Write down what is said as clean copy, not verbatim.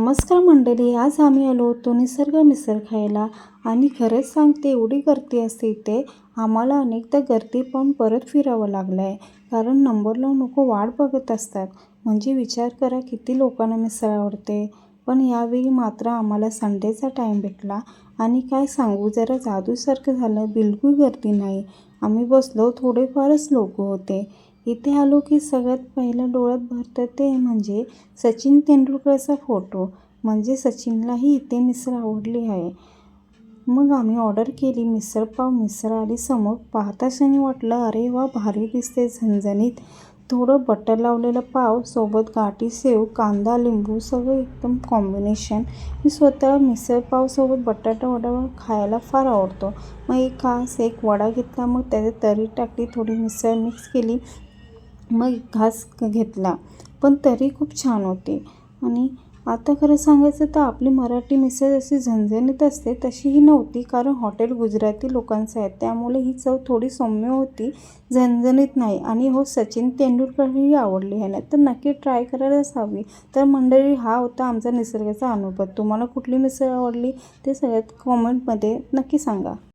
नमस्कार मंडळी, आज आम्ही आलो होतो निसर्ग मिसळ खायला आणि खरंच सांगते एवढी गर्दी असते इथे. आम्हाला अनेकदा गर्दी पाहून परत फिरावं लागलं आहे, कारण नंबर लावून लोक वाट बघत असतात. म्हणजे विचार करा किती लोकांना मिसळ आवडते. पण यावेळी मात्र आम्हाला संडेचा टाईम भेटला आणि काय सांगू, जरा जादूसारखं झालं. बिलकुल गर्दी नाही. आम्ही बसलो, थोडेफारच लोक होते. इथे आलो की सगळ्यात पहिलं डोळ्यात भरतं ते म्हणजे सचिन तेंडुलकरचा फोटो. म्हणजे सचिनलाही इथे मिसळ आवडली आहे. मग आम्ही ऑर्डर केली मिसळपाव. मिसळ आली समोर. पाहताक्षणी वाटलं अरे वा, भारी दिसते, झणझणीत. थोडं बटर लावलेलं पाव, सोबत गाठी सेव, कांदा, लिंबू, सगळं एकदम कॉम्बिनेशन. मी स्वतः मिसळपावसोबत बटाटा वडा खायला फार आवडतो. मग एक वडा घेतला, मग त्याच्यात तरी टाकली, थोडी मिसळ मिक्स केली, मग घास घेतला. पण तरी खूप छान होते. आणि आता खरं सांगायचं तर आपली मराठी मिसळ जशी झणझणीत असते तशी ही नव्हती, कारण हॉटेल गुजराती लोकांचं आहे, त्यामुळे ही चव थोडी सौम्य होती, झणझणीत नाही. आणि हो, सचिन तेंडुलकरही आवडली आहे ना, तर नक्की ट्राय करायलाच हवी. तर मंडळी, हा होता आमचा निसर्गाचा अनुभव. तुम्हाला कुठली मिसळ आवडली ते सगळ्यात कॉमेंटमध्ये नक्की सांगा.